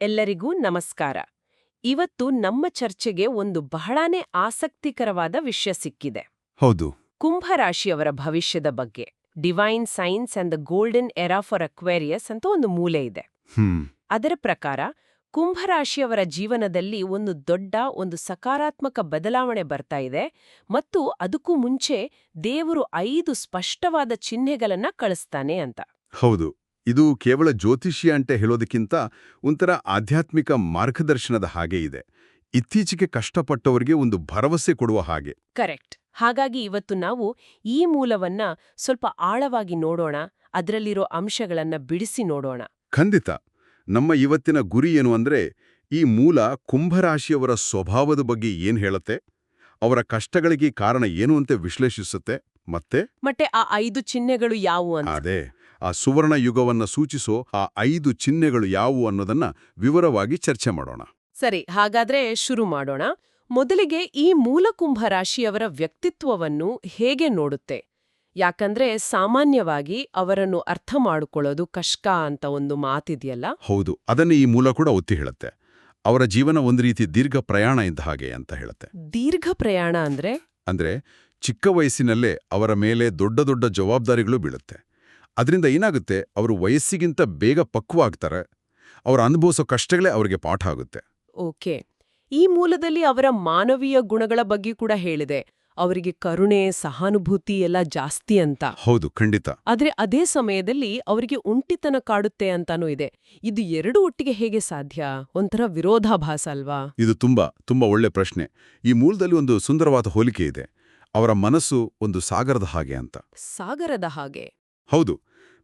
ಎಲ್ಲರಿಗೂ ನಮಸ್ಕಾರ. ಇವತ್ತು ನಮ್ಮ ಚರ್ಚೆಗೆ ಒಂದು ಬಹಳಾನೇ ಆಸಕ್ತಿಕರವಾದ ವಿಷಯ ಸಿಕ್ಕಿದೆ. ಹೌದು. ಕುಂಭರಾಶಿಯವರ ಭವಿಷ್ಯದ ಬಗ್ಗೆ. Divine science and the golden era for Aquarius ಅಂತ ಒಂದು ಮೂಲೆ ಇದೆ. ಅದರ ಪ್ರಕಾರ ಕುಂಭರಾಶಿಯವರ ಜೀವನದಲ್ಲಿ ಒಂದು ಸಕಾರಾತ್ಮಕ ಬದಲಾವಣೆ ಬರ್ತಾ ಇದೆ ಮತ್ತು ಅದಕ್ಕೂ ಮುಂಚೆ ದೇವರು 5 ಸ್ಪಷ್ಟವಾದ ಚಿಹ್ನೆಗಳನ್ನ ಕಳಿಸ್ತಾನೆ ಅಂತ. ಹೌದು. ಇದು ಕೇವಲ ಜ್ಯೋತಿಷ್ಯ ಅಂತ ಹೇಳೋದಕ್ಕಿಂತ ಒಂಥರ ಆಧ್ಯಾತ್ಮಿಕ ಮಾರ್ಗದರ್ಶನದ ಹಾಗೆ ಇದೆ. ಇತ್ತೀಚೆಗೆ ಕಷ್ಟಪಟ್ಟವರಿಗೆ ಒಂದು ಭರವಸೆ ಕೊಡುವ ಹಾಗೆ. ಕರೆಕ್ಟ್. ಹಾಗಾಗಿ ಇವತ್ತು ನಾವು ಈ ಮೂಲವನ್ನ ಸ್ವಲ್ಪ ಆಳವಾಗಿ ನೋಡೋಣ, ಅದರಲ್ಲಿರೋ ಅಂಶಗಳನ್ನ ಬಿಡಿಸಿ ನೋಡೋಣ. ಖಂಡಿತ. ನಮ್ಮ ಇವತ್ತಿನ ಗುರಿ ಏನು ಅಂದ್ರೆ, ಈ ಮೂಲ ಕುಂಭರಾಶಿಯವರ ಸ್ವಭಾವದ ಬಗ್ಗೆ ಏನ್ ಹೇಳುತ್ತೆ, ಅವರ ಕಷ್ಟಗಳಿಗೆ ಕಾರಣ ಏನು ಅಂತ ವಿಶ್ಲೇಷಿಸುತ್ತೆ, ಮತ್ತೆ ಆ 5 ಚಿಹ್ನೆಗಳು ಯಾವುವು ಅಂತ. ಅದೇ ಆ ಸುವರ್ಣ ಯುಗವನ್ನ ಸೂಚಿಸೋ ಆ 5 ಚಿಹ್ನೆಗಳು ಯಾವುವು ಅನ್ನೋದನ್ನ ವಿವರವಾಗಿ ಚರ್ಚೆ ಮಾಡೋಣ. ಸರಿ, ಹಾಗಾದ್ರೆ ಶುರು ಮಾಡೋಣ. ಮೊದಲಿಗೆ ಈ ಮೂಲ ಕುಂಭರಾಶಿಯವರ ವ್ಯಕ್ತಿತ್ವವನ್ನು ಹೇಗೆ ನೋಡುತ್ತೆ? ಯಾಕಂದ್ರೆ ಸಾಮಾನ್ಯವಾಗಿ ಅವರನ್ನು ಅರ್ಥ ಮಾಡಿಕೊಳ್ಳೋದು ಕಷ್ಟ ಅಂತ ಒಂದು ಮಾತಿದೆಯಲ್ಲ. ಹೌದು, ಅದನ್ನೇ ಈ ಮೂಲ ಕೂಡ ಒತ್ತಿ ಹೇಳುತ್ತೆ. ಅವರ ಜೀವನ ಒಂದು ರೀತಿ ದೀರ್ಘ ಪ್ರಯಾಣ ಇದ್ದ ಹಾಗೆ ಅಂತ ಹೇಳುತ್ತೆ. ದೀರ್ಘ ಪ್ರಯಾಣ ಅಂದ್ರೆ ಚಿಕ್ಕ ವಯಸ್ಸಿನಲ್ಲೇ ಅವರ ಮೇಲೆ ದೊಡ್ಡ ದೊಡ್ಡ ಜವಾಬ್ದಾರಿಗಳು ಬೀಳುತ್ತೆ. ಅದರಿಂದ ಏನಾಗುತ್ತೆ, ಅವರು ವಯಸ್ಸಿಗಿಂತ ಬೇಗ ಪಕ್ವ ಆಗ್ತಾರೆ. ಅವರು ಅನುಭವಿಸೋ ಕಷ್ಟಗಳೇ ಅವರಿಗೆ ಪಾಠ ಆಗುತ್ತೆ. ಓಕೆ. ಈ ಮೂಲದಲ್ಲಿ ಅವರ ಮಾನವೀಯ ಗುಣಗಳ ಬಗ್ಗೆ ಕೂಡ ಹೇಳಿದೆ. ಅವರಿಗೆ ಕರುಣೆ, ಸಹಾನುಭೂತಿ ಎಲ್ಲ ಜಾಸ್ತಿ ಅಂತ. ಹೌದು, ಖಂಡಿತ. ಆದ್ರೆ ಅದೇ ಸಮಯದಲ್ಲಿ ಅವರಿಗೆ ಒಂಟಿತನ ಕಾಡುತ್ತೆ ಅಂತಾನೂ ಇದೆ. ಇದು ಎರಡು ಒಟ್ಟಿಗೆ ಹೇಗೆ ಸಾಧ್ಯ? ಒಂಥರ ವಿರೋಧಾಭಾಸ ಅಲ್ವಾ? ಇದು ತುಂಬಾ ಒಳ್ಳೆ ಪ್ರಶ್ನೆ. ಈ ಮೂಲದಲ್ಲಿ ಒಂದು ಸುಂದರವಾದ ಹೋಲಿಕೆ ಇದೆ. ಅವರ ಮನಸ್ಸು ಒಂದು ಸಾಗರದ ಹಾಗೆ ಅಂತ. ಸಾಗರದ ಹಾಗೆ? ಹೌದು.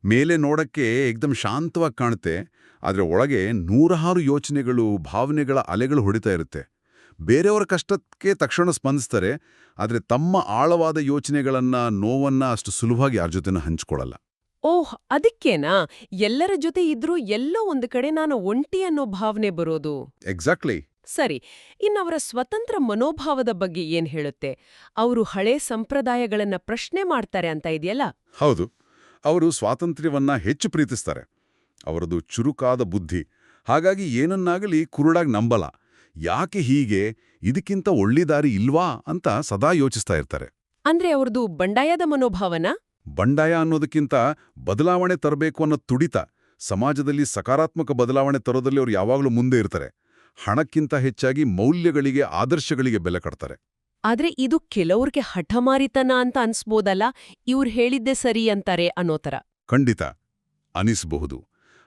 ಮೇಲೆ ನೋಡಕ್ಕೆ ಏಕ್ದಮ್ ಶಾಂತವಾಗಿ ಕಾಣುತ್ತೆ, ಆದ್ರೆ ಒಳಗೆ ನೂರಾರು ಯೋಚನೆಗಳು, ಭಾವನೆಗಳ ಅಲೆಗಳು ಹೊಡಿತಾ ಇರುತ್ತೆ. ಬೇರೆಯವರ ಕಷ್ಟಕ್ಕೆ ತಕ್ಷಣ ಸ್ಪಂದಿಸ್ತಾರೆ, ಆದ್ರೆ ತಮ್ಮ ಆಳವಾದ ಯೋಚನೆಗಳನ್ನ, ನೋವನ್ನ ಅಷ್ಟು ಸುಲಭವಾಗಿ ಯಾರ ಜೊತೆನೂ ಹಂಚ್ಕೊಳ್ಳಲ್ಲ. ಓಹ್, ಅದಕ್ಕೇನಾ ಎಲ್ಲರ ಜೊತೆ ಇದ್ರೂ ಎಲ್ಲೋ ಒಂದು ಕಡೆ ನಾನು ಒಂಟಿ ಅನ್ನೋ ಭಾವನೆ ಬರೋದು? ಎಕ್ಸಾಕ್ಟ್ಲಿ. ಸರಿ, ಇನ್ನವರ ಸ್ವತಂತ್ರ ಮನೋಭಾವದ ಬಗ್ಗೆ ಏನ್ ಹೇಳುತ್ತೆ? ಅವರು ಹಳೆ ಸಂಪ್ರದಾಯಗಳನ್ನ ಪ್ರಶ್ನೆ ಮಾಡ್ತಾರೆ ಅಂತ ಇದೆಯಲ್ಲ? ಹೌದು. ಅವರು ಸ್ವಾತಂತ್ರ್ಯವನ್ನ ಹೆಚ್ಚು ಪ್ರೀತಿಸ್ತಾರೆ. ಅವರದು ಚುರುಕಾದ ಬುದ್ಧಿ. ಹಾಗಾಗಿ ಏನನ್ನಾಗಲಿ ಕುರುಡಾಗಿ ನಂಬಲ್ಲ. ಯಾಕೆ ಹೀಗೆ, ಇದಕ್ಕಿಂತ ಒಳ್ಳೆ ದಾರಿ ಇಲ್ವಾ ಅಂತ ಸದಾ ಯೋಚಿಸ್ತಾ ಇರ್ತಾರೆ. ಅಂದ್ರೆ ಅವ್ರದು ಬಂಡಾಯದ ಮನೋಭಾವನ? ಬಂಡಾಯ ಅನ್ನೋದಕ್ಕಿಂತ ಬದಲಾವಣೆ ತರಬೇಕು ಅನ್ನೋ ತುಡಿತ. ಸಮಾಜದಲ್ಲಿ ಸಕಾರಾತ್ಮಕ ಬದಲಾವಣೆ ತರೋದಲ್ಲಿ ಅವರು ಯಾವಾಗಲೂ ಮುಂದೆ ಇರ್ತಾರೆ. ಹಣಕ್ಕಿಂತ ಹೆಚ್ಚಾಗಿ ಮೌಲ್ಯಗಳಿಗೆ, ಆದರ್ಶಗಳಿಗೆ ಬೆಲೆ ಕೊಡ್ತಾರೆ. ಆದ್ರೆ ಇದು ಕೆಲವ್ರಿಗೆ ಹಠಮಾರಿತನ ಅಂತ ಅನ್ಸ್ಬೋದಲ್ಲ, ಇವ್ರು ಹೇಳಿದ್ದೆ ಸರಿ ಅಂತಾರೆ ಅನ್ನೋ ಥರ. ಖಂಡಿತ ಅನಿಸಬಹುದು.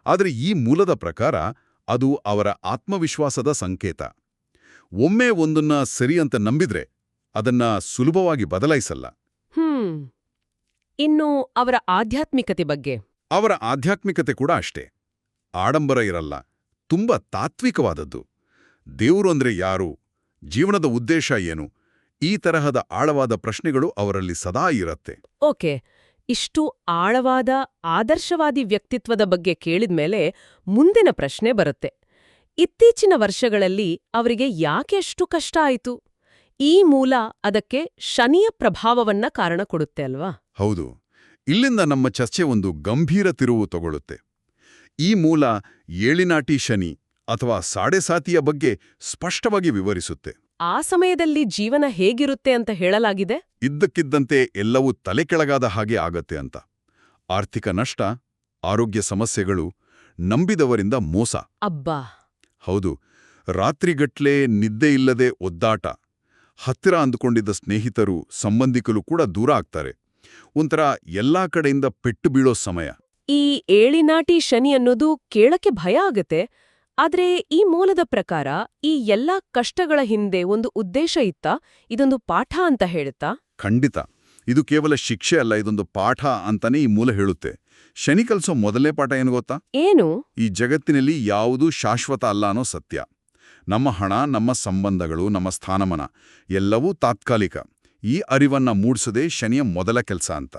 ಆದರೆ ಈ ಮೂಲದ ಪ್ರಕಾರ ಅದು ಅವರ ಆತ್ಮವಿಶ್ವಾಸದ ಸಂಕೇತ. ಒಮ್ಮೆ ಒಂದನ್ನ ಸರಿ ಅಂತ ನಂಬಿದ್ರೆ ಅದನ್ನ ಸುಲಭವಾಗಿ ಬದಲಾಯಿಸಲ್ಲ. ಇನ್ನು ಅವರ ಆಧ್ಯಾತ್ಮಿಕತೆ ಬಗ್ಗೆ? ಅವರ ಆಧ್ಯಾತ್ಮಿಕತೆ ಕೂಡ ಅಷ್ಟೇ. ಆಡಂಬರ ಇರಲ್ಲ, ತುಂಬಾ ತಾತ್ವಿಕವಾದದ್ದು. ದೇವರು ಅಂದ್ರೆ ಯಾರು, ಜೀವನದ ಉದ್ದೇಶ ಏನು, ಈ ತರಹದ ಆಳವಾದ ಪ್ರಶ್ನೆಗಳು ಅವರಲ್ಲಿ ಸದಾ ಇರತ್ತೆ. ಓಕೆ. ಇಷ್ಟು ಆಳವಾದ ಆದರ್ಶವಾದಿ ವ್ಯಕ್ತಿತ್ವದ ಬಗ್ಗೆ ಕೇಳಿದ್ಮೇಲೆ ಮುಂದಿನ ಪ್ರಶ್ನೆ ಬರುತ್ತೆ. ಇತ್ತೀಚಿನ ವರ್ಷಗಳಲ್ಲಿ ಅವರಿಗೆ ಯಾಕೆ ಅಷ್ಟು ಕಷ್ಟ ಆಯಿತು? ಈ ಮೂಲ ಅದಕ್ಕೆ ಶನಿಯ ಪ್ರಭಾವವನ್ನ ಕಾರಣ ಕೊಡುತ್ತೆ ಅಲ್ವಾ? ಹೌದು. ಇಲ್ಲಿಂದ ನಮ್ಮ ಚರ್ಚೆ ಒಂದು ಗಂಭೀರ ತಿರುವು ತಗೊಳ್ಳುತ್ತೆ. ಈ ಮೂಲ ಏಳಿನಾಟಿ ಶನಿ ಅಥವಾ ಸಾಡೆಸಾತಿಯ ಬಗ್ಗೆ ಸ್ಪಷ್ಟವಾಗಿ ವಿವರಿಸುತ್ತೆ. ಆ ಸಮಯದಲ್ಲಿ ಜೀವನ ಹೇಗಿರುತ್ತೆ ಅಂತ ಹೇಳಲಾಗಿದೆ. ಇದ್ದಕ್ಕಿದ್ದಂತೆ ಎಲ್ಲವೂ ತಲೆಕೆಳಗಾದ ಹಾಗೆ ಆಗತ್ತೆ ಅಂತ. ಆರ್ಥಿಕ ನಷ್ಟ, ಆರೋಗ್ಯ ಸಮಸ್ಯೆಗಳು, ನಂಬಿದವರಿಂದ ಮೋಸ. ಅಬ್ಬಾ. ಹೌದು. ರಾತ್ರಿಗಟ್ಲೆ ನಿದ್ದೆ ಇಲ್ಲದೆ ಒದ್ದಾಟ. ಹತ್ತಿರ ಅಂದುಕೊಂಡಿದ್ದ ಸ್ನೇಹಿತರು, ಸಂಬಂಧಿಕರು ಕೂಡ ದೂರ ಆಗ್ತಾರೆ. ಒಂಥರ ಎಲ್ಲಾ ಕಡೆಯಿಂದ ಪೆಟ್ಟು ಬೀಳೋ ಸಮಯ. ಈ ಏಳಿನಾಟಿ ಶನಿ ಅನ್ನೋದು ಕೇಳಕ್ಕೆ ಭಯ ಆಗತ್ತೆ. ಆದ್ರೆ ಈ ಮೂಲದ ಪ್ರಕಾರ ಈ ಎಲ್ಲಾ ಕಷ್ಟಗಳ ಹಿಂದೆ ಒಂದು ಉದ್ದೇಶ ಇತ್ತಾ? ಇದೊಂದು ಪಾಠ ಅಂತ ಹೇಳುತ್ತಾ? ಖಂಡಿತ. ಇದು ಕೇವಲ ಶಿಕ್ಷೆ ಅಲ್ಲ, ಇದೊಂದು ಪಾಠ ಅಂತಾನೆ ಈ ಮೂಲ ಹೇಳುತ್ತೆ. ಶನಿ ಕಲಿಸೋ ಮೊದಲನೇ ಪಾಠ ಏನು ಗೊತ್ತಾ? ಏನು? ಈ ಜಗತ್ತಿನಲ್ಲಿ ಯಾವುದೂ ಶಾಶ್ವತ ಅಲ್ಲ ಅನ್ನೋ ಸತ್ಯ. ನಮ್ಮ ಹಣ, ನಮ್ಮ ಸಂಬಂಧಗಳು, ನಮ್ಮ ಸ್ಥಾನಮಾನ ಎಲ್ಲವೂ ತಾತ್ಕಾಲಿಕ. ಈ ಅರಿವನ್ನ ಮೂಡಿಸೋದೇ ಶನಿಯ ಮೊದಲ ಕೆಲಸ ಅಂತ.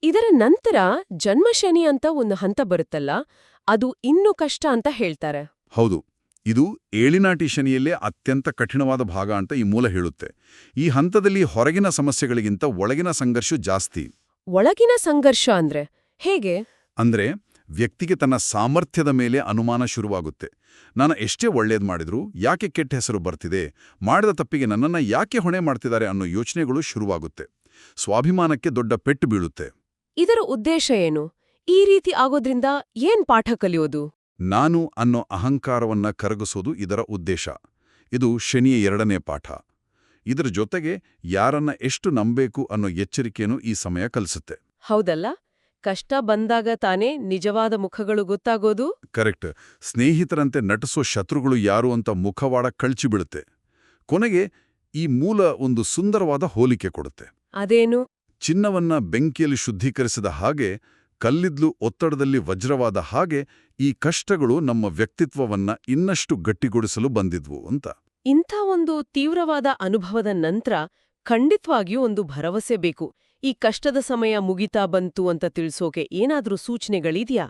ಇದರ ನಂತರ ಜನ್ಮಶನಿ ಅಂತ ಒಂದು ಹಂತ ಬರುತ್ತಲ್ಲ, ಅದು ಇನ್ನೂ ಕಷ್ಟ ಅಂತ ಹೇಳ್ತಾರೆ. ಹೌದು. ಇದು ಏಳಿನಾಟಿ ಶನಿಯಲ್ಲೇ ಅತ್ಯಂತ ಕಠಿಣವಾದ ಭಾಗ ಅಂತ ಈ ಮೂಲ ಹೇಳುತ್ತೆ. ಈ ಹಂತದಲ್ಲಿ ಹೊರಗಿನ ಸಮಸ್ಯೆಗಳಿಗಿಂತ ಒಳಗಿನ ಸಂಘರ್ಷ ಜಾಸ್ತಿ. ಒಳಗಿನ ಸಂಘರ್ಷ ಅಂದ್ರೆ ಹೇಗೆ? ಅಂದ್ರೆ ವ್ಯಕ್ತಿಗೆ ತನ್ನ ಸಾಮರ್ಥ್ಯದ ಮೇಲೆ ಅನುಮಾನ ಶುರುವಾಗುತ್ತೆ. ನಾನು ಎಷ್ಟೇ ಒಳ್ಳೇದು ಮಾಡಿದ್ರೂ ಯಾಕೆ ಕೆಟ್ಟ ಹೆಸರು ಬರ್ತಿದೆ, ಮಾಡಿದ ತಪ್ಪಿಗೆ ನನ್ನನ್ನು ಯಾಕೆ ಹೊಣೆ ಮಾಡ್ತಿದ್ದಾರೆ ಅನ್ನೋ ಯೋಚನೆಗಳು ಶುರುವಾಗುತ್ತೆ. ಸ್ವಾಭಿಮಾನಕ್ಕೆ ದೊಡ್ಡ ಪೆಟ್ಟು ಬೀಳುತ್ತೆ. ಇದರ ಉದ್ದೇಶ ಏನು? ಈ ರೀತಿ ಆಗೋದ್ರಿಂದ ಏನ್ ಪಾಠ ಕಲಿಯೋದು? ನಾನು ಅನ್ನೋ ಅಹಂಕಾರವನ್ನ ಕರಗಿಸೋದು ಇದರ ಉದ್ದೇಶ. ಇದು ಶನಿಯ 2ನೇ ಪಾಠ. ಇದರ ಜೊತೆಗೆ ಯಾರನ್ನ ಎಷ್ಟು ನಂಬೇಕು ಅನ್ನೋ ಎಚ್ಚರಿಕೆಯನ್ನು ಈ ಸಮಯ ಕಲಿಸುತ್ತೆ. ಹೌದಲ್ಲ, ಕಷ್ಟ ಬಂದಾಗ ತಾನೇ ನಿಜವಾದ ಮುಖಗಳು ಗೊತ್ತಾಗೋದು. ಕರೆಕ್ಟ್. ಸ್ನೇಹಿತರಂತೆ ನಟಿಸೋ ಶತ್ರುಗಳು ಯಾರು ಅಂತ ಮುಖವಾಡ ಕಳ್ಚಿಬಿಡುತ್ತೆ. ಕೊನೆಗೆ ಈ ಮೂಲ ಒಂದು ಸುಂದರವಾದ ಹೋಲಿಕೆ ಕೊಡುತ್ತೆ. ಅದೇನು? ಚಿನ್ನವನ್ನ ಬೆಂಕಿಯಲ್ಲಿ ಶುದ್ಧೀಕರಿಸಿದ ಹಾಗೆ, ಕಲ್ಲಿದ್ಲು ಒತ್ತಡದಲ್ಲಿ ವಜ್ರವಾದ ಹಾಗೆ ಈ ಕಷ್ಟಗಳು ನಮ್ಮ ವ್ಯಕ್ತಿತ್ವವನ್ನ ಇನ್ನಷ್ಟು ಗಟ್ಟಿಗೊಳಿಸಲು ಬಂದಿದ್ವು ಅಂತ. ಇಂಥ ಒಂದು ತೀವ್ರವಾದ ಅನುಭವದ ನಂತರ ಖಂಡಿತವಾಗಿಯೂ ಒಂದು ಭರವಸೆ ಬೇಕು. ಈ ಕಷ್ಟದ ಸಮಯ ಮುಗಿತಾ ಬಂತು ಅಂತ ತಿಳಿಸೋಕೆ ಏನಾದ್ರೂ ಸೂಚನೆಗಳಿದ್ಯಾ?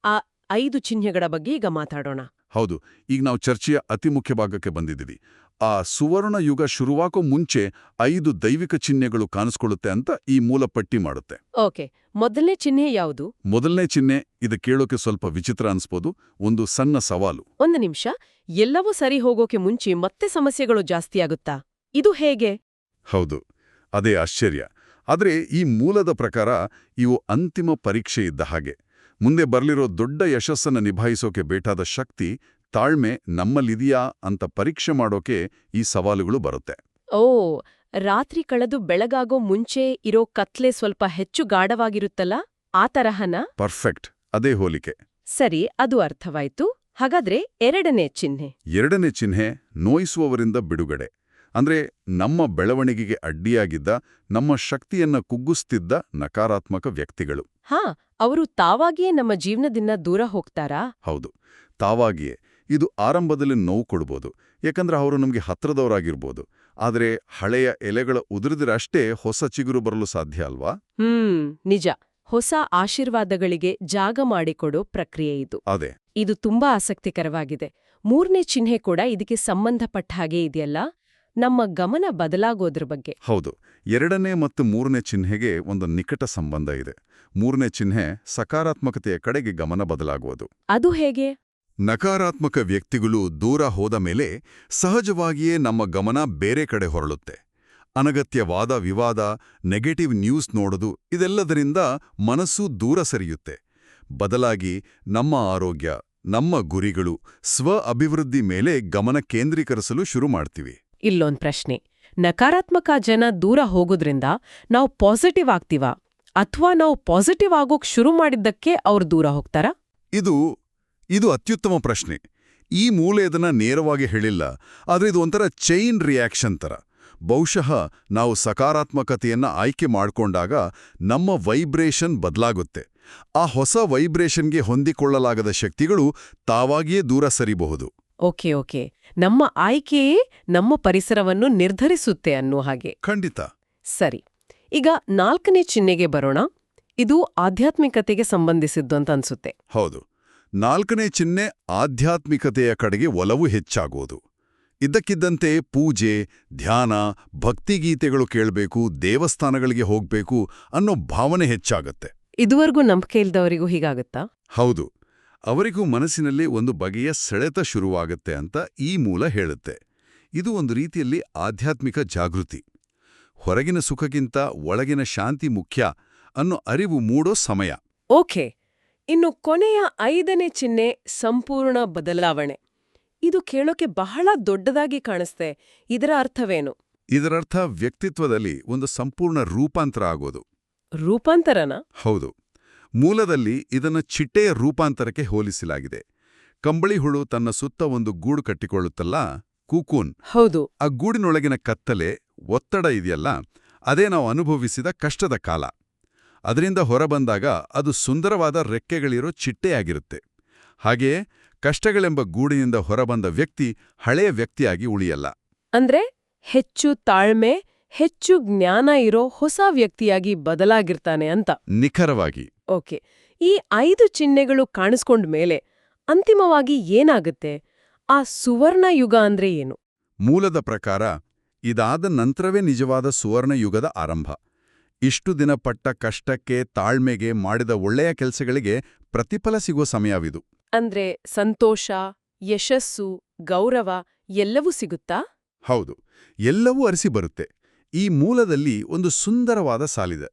ಆ 5 ಚಿಹ್ನೆಗಳ ಬಗ್ಗೆ ಈಗ ಮಾತಾಡೋಣ. ಹೌದು, ಈಗ ನಾವು ಚರ್ಚೆಯ ಅತಿ ಮುಖ್ಯ ಭಾಗಕ್ಕೆ ಬಂದಿದ್ದೀವಿ. ಆ ಸುವರ್ಣ ಯುಗ ಶುರುವಾಕೋ ಮುಂಚೆ 5 ದೈವಿಕ ಚಿಹ್ನೆಗಳು ಕಾಣಿಸ್ಕೊಳ್ಳುತ್ತೆ ಅಂತ ಈ ಮೂಲ ಪಟ್ಟಿ ಮಾಡುತ್ತೆ. ಓಕೆ, ಮೊದಲನೇ ಚಿಹ್ನೆ ಯಾವುದು? ಮೊದಲನೇ ಚಿಹ್ನೆ, ಇದು ಕೇಳೋಕೆ ಸ್ವಲ್ಪ ವಿಚಿತ್ರ ಅನ್ಸ್ಬೋದು, ಒಂದು ಸಣ್ಣ ಸವಾಲು. ಒಂದು ನಿಮಿಷ, ಎಲ್ಲವೂ ಸರಿ ಹೋಗೋಕೆ ಮುಂಚೆ ಮತ್ತೆ ಸಮಸ್ಯೆಗಳು ಜಾಸ್ತಿಯಾಗುತ್ತಾ? ಇದು ಹೇಗೆ? ಹೌದು, ಅದೇ ಆಶ್ಚರ್ಯ. ಆದರೆ ಈ ಮೂಲದ ಪ್ರಕಾರ ಇವು ಅಂತಿಮ ಪರೀಕ್ಷೆ ಇದ್ದ ಹಾಗೆ. ಮುಂದೆ ಬರ್ಲಿರೋ ದೊಡ್ಡ ಯಶಸ್ಸನ್ನು ನಿಭಾಯಿಸೋಕೆ ಬೇಕಾದ ಶಕ್ತಿ, ತಾಳ್ಮೆ ನಮ್ಮಲ್ಲಿದೆಯಾ ಅಂತ ಪರೀಕ್ಷೆ ಮಾಡೋಕೆ ಈ ಸವಾಲುಗಳು ಬರುತ್ತೆ. ಓ, ರಾತ್ರಿ ಕಳೆದು ಬೆಳಗಾಗೋ ಮುಂಚೆ ಇರೋ ಕತ್ಲೆ ಸ್ವಲ್ಪ ಹೆಚ್ಚು ಗಾಢವಾಗಿರುತ್ತಲ್ಲ, ಆ ತರಹನ? ಪರ್ಫೆಕ್ಟ್, ಅದೇ ಹೋಲಿಕೆ. ಸರಿ, ಅದು ಅರ್ಥವಾಯ್ತು. ಹಾಗಾದ್ರೆ 2ನೇ ಚಿಹ್ನೆ? 2ನೇ ಚಿಹ್ನೆ, ನೋಯಿಸುವವರಿಂದ ಬಿಡುಗಡೆ. ಅಂದ್ರೆ ನಮ್ಮ ಬೆಳವಣಿಗೆಗೆ ಅಡ್ಡಿಯಾಗಿದ್ದ, ನಮ್ಮ ಶಕ್ತಿಯನ್ನ ಕುಗ್ಗಿಸ್ತಿದ್ದ ನಕಾರಾತ್ಮಕ ವ್ಯಕ್ತಿಗಳು. ಹಾ, ಅವರು ತಾವಾಗಿಯೇ ನಮ್ಮ ಜೀವನದಿಂದ ದೂರ ಹೋಗ್ತಾರಾ? ಹೌದು, ತಾವಾಗಿಯೇ. ಇದು ಆರಂಭದಲ್ಲಿ ನೋವು ಕೊಡ್ಬೋದು, ಯಾಕಂದ್ರೆ ಅವರು ನಮಗೆ ಹತ್ರದವರಾಗಿರ್ಬೋದು. ಆದರೆ ಹಳೆಯ ಎಲೆಗಳ ಉದುರಿದ್ರಷ್ಟೇ ಹೊಸ ಚಿಗುರು ಬರಲು ಸಾಧ್ಯ ಅಲ್ವಾ? ನಿಜ. ಹೊಸ ಆಶೀರ್ವಾದಗಳಿಗೆ ಜಾಗ ಮಾಡಿಕೊಡೋ ಪ್ರಕ್ರಿಯೆ ಇದು. ಅದೇ. ಇದು ತುಂಬಾ ಆಸಕ್ತಿಕರವಾಗಿದೆ. 3ನೇ ಚಿಹ್ನೆ ಕೂಡ ಇದಕ್ಕೆ ಸಂಬಂಧಪಟ್ಟ ಹಾಗೆ ಇದೆಯಲ್ಲ, ನಮ್ಮ ಗಮನ ಬದಲಾಗೋದ್ರ ಬಗ್ಗೆ. ಹೌದು, 2ನೇ ಮತ್ತು 3ನೇ ಚಿಹ್ನೆಗೆ ಒಂದು ನಿಕಟ ಸಂಬಂಧ ಇದೆ. 3ನೇ ಚಿಹ್ನೆ ಸಕಾರಾತ್ಮಕತೆಯ ಕಡೆಗೆ ಗಮನ ಬದಲಾಗುವುದು. ಅದು ಹೇಗೆ? ನಕಾರಾತ್ಮಕ ವ್ಯಕ್ತಿಗಳು ದೂರ ಹೋದ ಮೇಲೆ ಸಹಜವಾಗಿಯೇ ನಮ್ಮ ಗಮನ ಬೇರೆ ಕಡೆ ಹೊರಳುತ್ತೆ. ಅನಗತ್ಯ ವಾದ ವಿವಾದ, ನೆಗೆಟಿವ್ ನ್ಯೂಸ್ ನೋಡೋದು, ಇದೆಲ್ಲದರಿಂದ ಮನಸ್ಸು ದೂರ ಸರಿಯುತ್ತೆ. ಬದಲಾಗಿ ನಮ್ಮ ಆರೋಗ್ಯ, ನಮ್ಮ ಗುರಿಗಳು, ಅಭಿವೃದ್ಧಿ ಮೇಲೆ ಗಮನ ಕೇಂದ್ರೀಕರಿಸಲು ಶುರು ಮಾಡ್ತೀವಿ. ಇಲ್ಲೊಂದ್ ಪ್ರಶ್ನೆ. ನಕಾರಾತ್ಮಕ ಜನ ದೂರ ಹೋಗೋದ್ರಿಂದ ನಾವು ಪಾಸಿಟಿವ್ ಆಗ್ತೀವಾ, ಅಥವಾ ನಾವು ಪಾಸಿಟಿವ್ ಆಗೋಕ್ ಶುರು ಮಾಡಿದ್ದಕ್ಕೆ ಅವ್ರು ದೂರ ಹೋಗ್ತಾರಾ? ಇದು ಅತ್ಯುತ್ತಮ ಪ್ರಶ್ನೆ. ಈ ಮೂಲೆ ಇದನ್ನ ನೇರವಾಗಿ ಹೇಳಿಲ್ಲ, ಆದರೆ ಇದು ಒಂಥರ ಚೈನ್ ರಿಯಾಕ್ಷನ್ ತರ. ಬಹುಶಃ ನಾವು ಸಕಾರಾತ್ಮಕತೆಯನ್ನ ಆಯ್ಕೆ ಮಾಡ್ಕೊಂಡಾಗ ನಮ್ಮ ವೈಬ್ರೇಷನ್ ಬದಲಾಗುತ್ತೆ. ಆ ಹೊಸ ವೈಬ್ರೇಷನ್ಗೆ ಹೊಂದಿಕೊಳ್ಳಲಾಗದ ಶಕ್ತಿಗಳು ತಾವಾಗಿಯೇ ದೂರ ಸರಿಬಹುದು. ಓಕೆ, ನಮ್ಮ ಆಯ್ಕೆಯೇ ನಮ್ಮ ಪರಿಸರವನ್ನು ನಿರ್ಧರಿಸುತ್ತೆ ಅನ್ನೋ ಹಾಗೆ. ಖಂಡಿತ. ಸರಿ, ಈಗ 4ನೇ ಚಿಹ್ನೆಗೆ ಬರೋಣ. ಇದು ಆಧ್ಯಾತ್ಮಿಕತೆಗೆ ಸಂಬಂಧಿಸಿದ್ದು ಅಂತ ಅನ್ಸುತ್ತೆ. ಹೌದು, 4ನೇ ಚಿಹ್ನೆ ಆಧ್ಯಾತ್ಮಿಕತೆಯ ಕಡೆಗೆ ಒಲವು ಹೆಚ್ಚಾಗೋದು. ಇದ್ದಕ್ಕಿದ್ದಂತೆ ಪೂಜೆ, ಧ್ಯಾನ, ಭಕ್ತಿಗೀತೆಗಳು ಕೇಳಬೇಕು, ದೇವಸ್ಥಾನಗಳಿಗೆ ಹೋಗ್ಬೇಕು ಅನ್ನೋ ಭಾವನೆ ಹೆಚ್ಚಾಗತ್ತೆ. ಇದುವರೆಗೂ ನಂಬಿಕೆ ಇಲ್ದವರಿಗೂ ಹೀಗಾಗತ್ತಾ? ಹೌದು, ಅವರಿಗೂ ಮನಸ್ಸಿನಲ್ಲಿ ಒಂದು ಬಗೆಯ ಸೆಳೆತ ಶುರುವಾಗತ್ತೆ ಅಂತ ಈ ಮೂಲ ಹೇಳುತ್ತೆ. ಇದು ಒಂದು ರೀತಿಯಲ್ಲಿ ಆಧ್ಯಾತ್ಮಿಕ ಜಾಗೃತಿ. ಹೊರಗಿನ ಸುಖಕ್ಕಿಂತ ಒಳಗಿನ ಶಾಂತಿ ಮುಖ್ಯ ಅನ್ನೋ ಅರಿವು ಮೂಡೋ ಸಮಯ. ಓಕೆ, ಇನ್ನು ಕೊನೆಯ 5ನೇ ಚಿಹ್ನೆ ಸಂಪೂರ್ಣ ಬದಲಾವಣೆ. ಇದು ಕೇಳೋಕೆ ಬಹಳ ದೊಡ್ಡದಾಗಿ ಕಾಣಿಸ್ತೆ. ಇದರ ಅರ್ಥವೇನು? ಇದರರ್ಥ ವ್ಯಕ್ತಿತ್ವದಲ್ಲಿ ಒಂದು ಸಂಪೂರ್ಣ ರೂಪಾಂತರ ಆಗೋದು. ರೂಪಾಂತರನ? ಹೌದು. ಮೂಲದಲ್ಲಿ ಇದನ್ನು ಚಿಟ್ಟೆಯ ರೂಪಾಂತರಕ್ಕೆ ಹೋಲಿಸಲಾಗಿದೆ. ಕಂಬಳಿ ಹುಳು ತನ್ನ ಸುತ್ತ ಒಂದು ಗೂಡು ಕಟ್ಟಿಕೊಳ್ಳುತ್ತಲ್ಲ, ಕೂಕೂನ್. ಹೌದು. ಆ ಗೂಡಿನೊಳಗಿನ ಕತ್ತಲೆ, ಒತ್ತಡ ಇದೆಯಲ್ಲ, ಅದೇ ನಾವು ಅನುಭವಿಸಿದ ಕಷ್ಟದ ಕಾಲ. ಅದರಿಂದ ಹೊರಬಂದಾಗ ಅದು ಸುಂದರವಾದ ರೆಕ್ಕೆಗಳಿರೋ ಚಿಟ್ಟೆಯಾಗಿರುತ್ತೆ. ಹಾಗೆಯೇ ಕಷ್ಟಗಳೆಂಬ ಗೂಡಿನಿಂದ ಹೊರಬಂದ ವ್ಯಕ್ತಿ ಹಳೆಯ ವ್ಯಕ್ತಿಯಾಗಿ ಉಳಿಯಲ್ಲ. ಅಂದ್ರೆ ಹೆಚ್ಚು ತಾಳ್ಮೆ, ಹೆಚ್ಚು ಜ್ಞಾನ ಇರೋ ಹೊಸ ವ್ಯಕ್ತಿಯಾಗಿ ಬದಲಾಗಿರ್ತಾನೆ ಅಂತ. ನಿಖರವಾಗಿ. ಓಕೆ, ಈ 5 ಚಿಹ್ನೆಗಳು ಕಾಣಿಸ್ಕೊಂಡ ಮೇಲೆ ಅಂತಿಮವಾಗಿ ಏನಾಗುತ್ತೆ? ಆ ಸುವರ್ಣ ಯುಗ ಅಂದ್ರೆ ಏನು? ಮೂಲದ ಪ್ರಕಾರ ಇದಾದ ನಂತರವೇ ನಿಜವಾದ ಸುವರ್ಣ ಯುಗದ ಆರಂಭ. ಇಷ್ಟು ದಿನ ಪಟ್ಟ ಕಷ್ಟಕ್ಕೆ, ತಾಳ್ಮೆಗೆ, ಮಾಡಿದ ಒಳ್ಳೆಯ ಕೆಲಸಗಳಿಗೆ ಪ್ರತಿಫಲ ಸಿಗೋ ಸಮಯವಿದು. ಅಂದ್ರೆ ಸಂತೋಷ, ಯಶಸ್ಸು, ಗೌರವ ಎಲ್ಲವೂ ಸಿಗುತ್ತಾ? ಹೌದು, ಎಲ್ಲವೂ ಅರಿಸಿ ಬರುತ್ತೆ. ಈ ಮೂಲದಲ್ಲಿ ಒಂದು ಸುಂದರವಾದ ಸಾಲಿದೆ.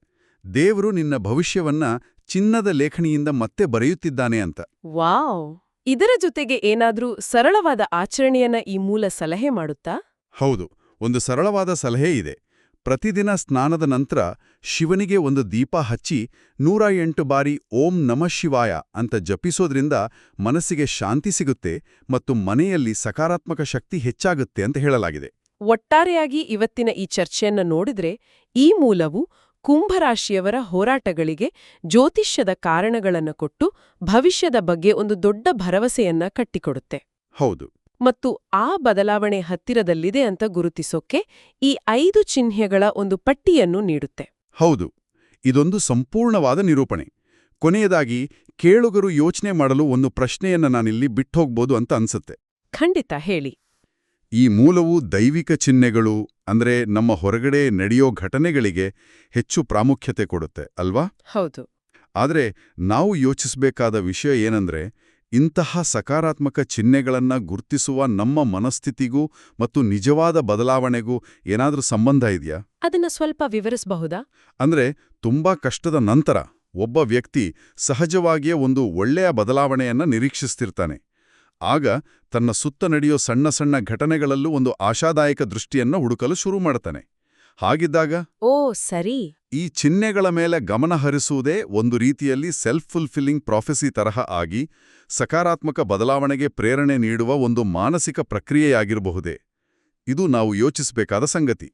ದೇವರು ನಿನ್ನ ಭವಿಷ್ಯವನ್ನ ಚಿನ್ನದ ಲೇಖನಿಯಿಂದ ಮತ್ತೆ ಬರೆಯುತ್ತಿದ್ದಾನೆ ಅಂತ. ವಾವ್! ಇದರ ಜೊತೆಗೆ ಏನಾದ್ರೂ ಸರಳವಾದ ಆಚರಣೆಯನ್ನ ಈ ಮೂಲ ಸಲಹೆ ಮಾಡುತ್ತಾ? ಹೌದು, ಒಂದು ಸರಳವಾದ ಸಲಹೆ ಇದೆ. ಪ್ರತಿದಿನ ಸ್ನಾನದ ನಂತರ ಶಿವನಿಗೆ ಒಂದು ದೀಪ ಹಚ್ಚಿ 108 ಬಾರಿ ಓಂ ನಮಃ ಶಿವಾಯ ಅಂತ ಜಪಿಸೋದ್ರಿಂದ ಮನಸ್ಸಿಗೆ ಶಾಂತಿ ಸಿಗುತ್ತೆ ಮತ್ತು ಮನೆಯಲ್ಲಿ ಸಕಾರಾತ್ಮಕ ಶಕ್ತಿ ಹೆಚ್ಚಾಗುತ್ತೆ ಅಂತ ಹೇಳಲಾಗಿದೆ. ಒಟ್ಟಾರೆಯಾಗಿ ಇವತ್ತಿನ ಈ ಚರ್ಚೆಯನ್ನ ನೋಡಿದ್ರೆ ಈ ಮೂಲವು ಕುಂಭರಾಶಿಯವರ ಹೋರಾಟಗಳಿಗೆ ಜ್ಯೋತಿಷ್ಯದ ಕಾರಣಗಳನ್ನು ಕೊಟ್ಟು ಭವಿಷ್ಯದ ಬಗ್ಗೆ ಒಂದು ದೊಡ್ಡ ಭರವಸೆಯನ್ನ ಕಟ್ಟಿಕೊಡುತ್ತೆ. ಹೌದು. ಮತ್ತು ಆ ಬದಲಾವಣೆ ಹತ್ತಿರದಲ್ಲಿದೆ ಅಂತ ಗುರುತಿಸೋಕೆ ಈ 5 ಚಿಹ್ನೆಗಳ ಒಂದು ಪಟ್ಟಿಯನ್ನು ನೀಡುತ್ತೆ. ಹೌದು, ಇದೊಂದು ಸಂಪೂರ್ಣವಾದ ನಿರೂಪಣೆ. ಕೊನೆಯದಾಗಿ ಕೇಳುಗರು ಯೋಚನೆ ಮಾಡಲು ಒಂದು ಪ್ರಶ್ನೆಯನ್ನ ನಾನಿಲ್ಲಿ ಬಿಟ್ಟೋಗ್ಬೋದು ಅಂತ ಅನ್ಸುತ್ತೆ. ಖಂಡಿತ ಹೇಳಿ. ಈ ಮೂಲವು ದೈವಿಕ ಚಿಹ್ನೆಗಳು ಅಂದ್ರೆ ನಮ್ಮ ಹೊರಗಡೆ ನಡೆಯೋ ಘಟನೆಗಳಿಗೆ ಹೆಚ್ಚು ಪ್ರಾಮುಖ್ಯತೆ ಕೊಡುತ್ತೆ ಅಲ್ವಾ? ಹೌದು. ಆದರೆ ನಾವು ಯೋಚಿಸಬೇಕಾದ ವಿಷಯ ಏನಂದ್ರೆ, ಇಂತಹ ಸಕಾರಾತ್ಮಕ ಚಿಹ್ನೆಗಳನ್ನ ಗುರ್ತಿಸುವ ನಮ್ಮ ಮನಸ್ಥಿತಿಗೂ ಮತ್ತು ನಿಜವಾದ ಬದಲಾವಣೆಗೂ ಏನಾದ್ರೂ ಸಂಬಂಧ ಇದೆಯಾ? ಅದನ್ನ ಸ್ವಲ್ಪ ವಿವರಿಸಬಹುದಾ? ಅಂದ್ರೆ ತುಂಬಾ ಕಷ್ಟದ ನಂತರ ಒಬ್ಬ ವ್ಯಕ್ತಿ ಸಹಜವಾಗಿಯೇ ಒಂದು ಒಳ್ಳೆಯ ಬದಲಾವಣೆಯನ್ನ ನಿರೀಕ್ಷಿಸ್ತಿರ್ತಾನೆ. ಆಗ ತನ್ನ ಸುತ್ತ ನಡೆಯೋ ಸಣ್ಣ ಸಣ್ಣ ಘಟನೆಗಳಲ್ಲೂ ಒಂದು ಆಶಾದಾಯಕ ದೃಷ್ಟಿಯನ್ನ ಹುಡುಕಲು ಶುರು ಮಾಡ್ತಾನೆ. ಹಾಗಿದ್ದಾಗ ಓ ಸರಿ, ಈ ಚಿಹ್ನೆಗಳ ಮೇಲೆ ಗಮನ ಹರಿಸುವುದೇ ಒಂದು ರೀತಿಯಲ್ಲಿ ಸೆಲ್ಫ್ ಫುಲ್ಫಿಲ್ಲಿಂಗ್ ಪ್ರಾಫೆಸಿ ತರಹ ಆಗಿ ಸಕಾರಾತ್ಮಕ ಬದಲಾವಣೆಗೆ ಪ್ರೇರಣೆ ನೀಡುವ ಒಂದು ಮಾನಸಿಕ ಪ್ರಕ್ರಿಯೆಯಾಗಿರಬಹುದೇ? ಇದು ನಾವು ಯೋಚಿಸಬೇಕಾದ ಸಂಗತಿ.